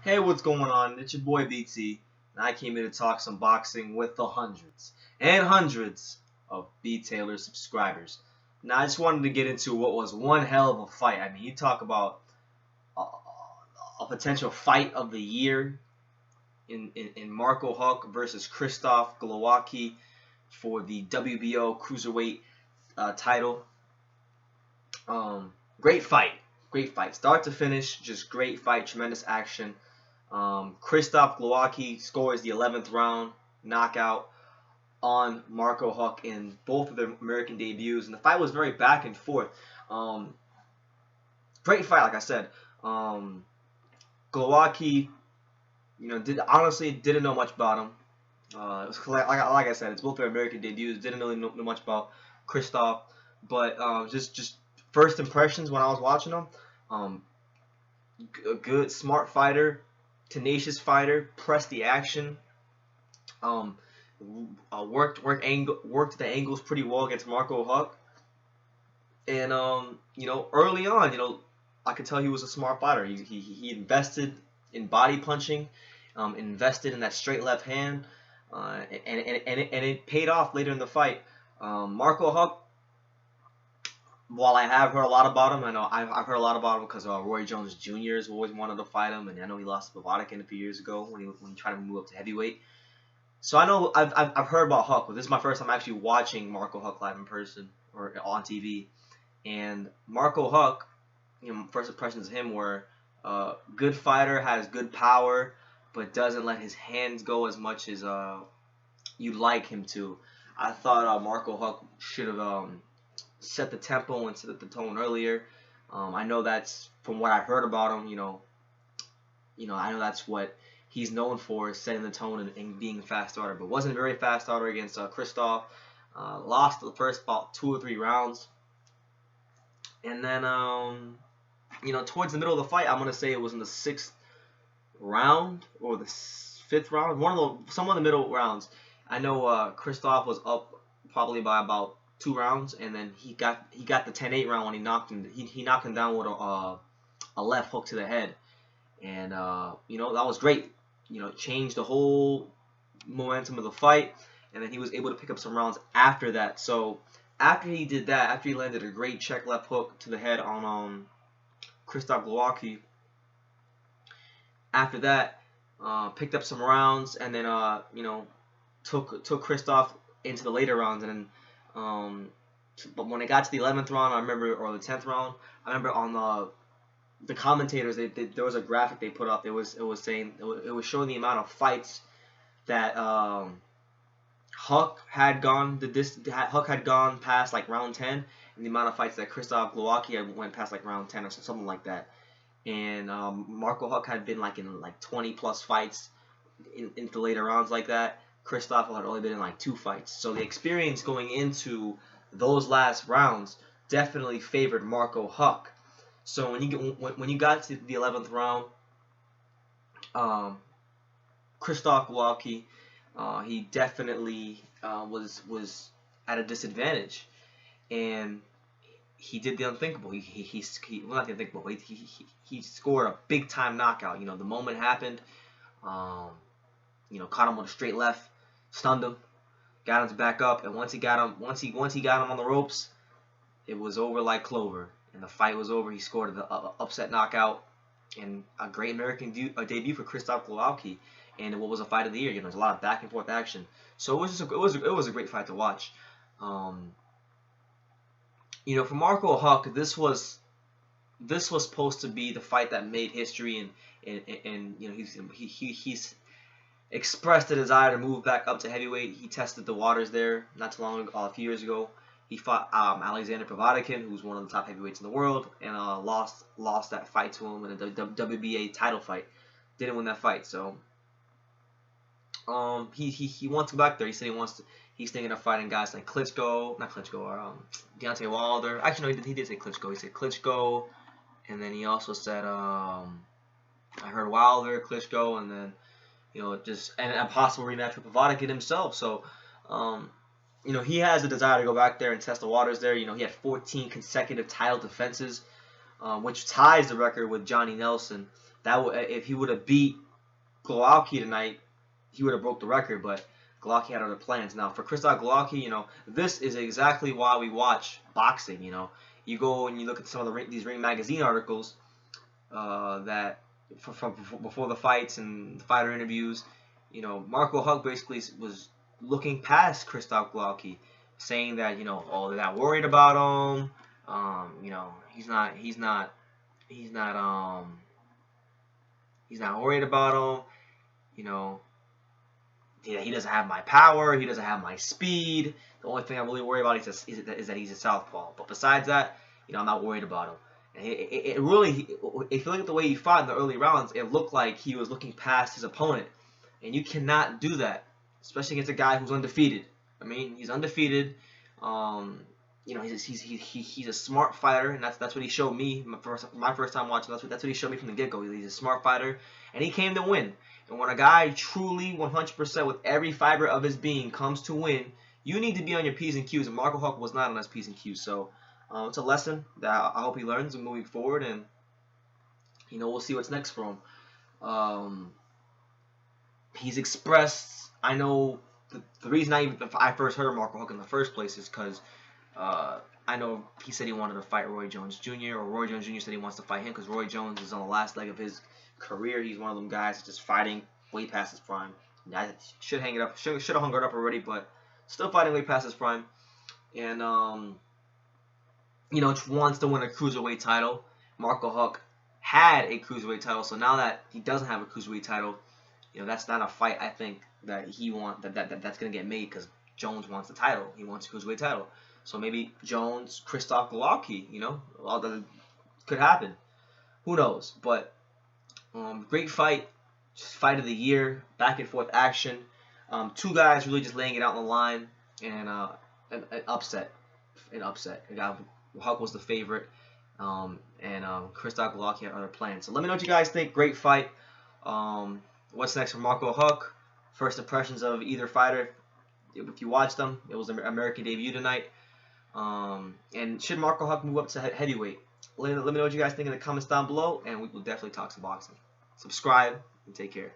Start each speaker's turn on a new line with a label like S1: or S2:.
S1: Hey, what's going on? It's your boy BT, and I came here to talk some boxing with the hundreds and hundreds of B Taylor subscribers. Now, I just wanted to get into what was one hell of a fight. I mean, you talk about a potential fight of the year in Marco Huck versus Krzysztof Glowacki for the WBO cruiserweight title. Great fight. Great fight. Start to finish, just great fight, tremendous action. Krzysztof Glowacki scores the 11th round knockout on Marco Huck in both of their American debuts, and the fight was very back and forth. Great fight, like I said. Glowacki, didn't know much about him. Like I said, it's both their American debuts. Didn't really know much about Krzysztof, but just first impressions when I was watching him. A good, smart fighter, tenacious fighter, pressed the action. Worked the angles pretty well against Marco Huck, and early on, I could tell he was a smart fighter. He invested in body punching, invested in that straight left hand, and it paid off later in the fight. Marco Huck, while I have heard a lot about him, I've heard a lot about him because Roy Jones Jr. has always wanted to fight him, and I know he lost to Povetkin a few years ago when he tried to move up to heavyweight. So I know I've heard about Huck, but this is my first time actually watching Marco Huck live in person or on TV. And Marco Huck, first impressions of him were good fighter, has good power, but doesn't let his hands go as much as you'd like him to. I thought Marco Huck should have set the tempo and set the tone earlier. I know that's from what I heard about him. I know that's what he's known for, setting the tone and being a fast starter. But wasn't a very fast starter against Krzysztof. Lost the first about 2 or 3 rounds, and then towards the middle of the fight, I'm gonna say it was in the 6th round or the 5th round, some of the middle rounds. I know Krzysztof was up probably by about 2 rounds, and then he got the 10-8 round when he knocked him down with a left hook to the head, and that was great. Changed the whole momentum of the fight, and then he was able to pick up some rounds after that. So after he did that, after he landed a great check left hook to the head on Krzysztof Glowacki, after that picked up some rounds, and then took Krzysztof into the later rounds, and then but when it got to the 11th round, or the 10th round, I remember on the commentators, there was a graphic they put up. It was showing the amount of fights that Huck had gone past like round 10, and the amount of fights that Krzysztof Glowacki went past like round 10 or something like that. And Marco Huck had been like in like 20 plus fights in the later rounds like that. Krzysztof had only been in like 2 fights. So the experience going into those last rounds definitely favored Marco Huck. So when you got to the 11th round, Krzysztof Glowacki, he definitely was at a disadvantage, and he did the unthinkable. Well, not the unthinkable, but he scored a big time knockout. The moment happened. Caught him with a straight left, stunned him, got him to back up, and once he got him on the ropes, it was over like clover, and the fight was over. He scored the upset knockout, and a great American debut for Krzysztof Glowacki, and what was a fight of the year. There's a lot of back and forth action, so it was a great fight to watch. For Marco Huck, this was supposed to be the fight that made history, and he's expressed a desire to move back up to heavyweight. He tested the waters there not too long ago, a few years ago. He fought Alexander Povetkin, who's one of the top heavyweights in the world, and lost that fight to him in a WBA title fight. Didn't win that fight, so he wants to go back there. He said he's thinking of fighting guys like Deontay Wilder. Actually, no, he did say Klitschko. He said Klitschko, and then he also said I heard Wilder, Klitschko, and then just a possible rematch with Povetkin himself. So he has a desire to go back there and test the waters there. He had 14 consecutive title defenses, which ties the record with Johnny Nelson. if he would have beat Glowacki tonight, he would have broke the record. But Glowacki had other plans. Now for Krzysztof Glowacki, this is exactly why we watch boxing. You go and you look at some of these Ring Magazine articles that from before the fights and fighter interviews. Marco Huck basically was looking past Krzysztof Glowacki, saying that oh, they're not worried about him. He's not worried about him. He doesn't have my power. He doesn't have my speed. The only thing I'm really worried about is that he's a southpaw. But besides that, I'm not worried about him. And it really, if you look at the way he fought in the early rounds, it looked like he was looking past his opponent. And you cannot do that, especially against a guy who's undefeated. I mean, he's undefeated. He's a smart fighter, and that's what he showed me my first time watching. That's what he showed me from the get-go. He's a smart fighter, and he came to win. And when a guy truly 100% with every fiber of his being comes to win, you need to be on your P's and Q's, and Marco Huck was not on his P's and Q's. So it's a lesson that I hope he learns moving forward, and we'll see what's next for him. He's expressed, I know the reason I first heard of Marco Huck in the first place is because I know he said he wanted to fight Roy Jones Jr. or Roy Jones Jr. said he wants to fight him because Roy Jones is on the last leg of his career. He's one of them guys that's just fighting way past his prime. I should hang it up. Should have hung it up already, but still fighting way past his prime. And wants to win a cruiserweight title. Marco Huck had a cruiserweight title, so now that he doesn't have a cruiserweight title, that's not a fight I think that that's gonna get made because Jones wants the title. He wants a cruiserweight title. So maybe Jones, Krzysztof Glowacki, all that could happen. Who knows? But great fight, just fight of the year, back and forth action. Two guys really just laying it out on the line, and an upset. Huck was the favorite, and Krzysztof Glowacki had other plans. So let me know what you guys think. Great fight. What's next for Marco Huck? First impressions of either fighter. If you watched them, it was an American debut tonight. And should Marco Huck move up to heavyweight? Let me know what you guys think in the comments down below, and we will definitely talk some boxing. Subscribe and take care.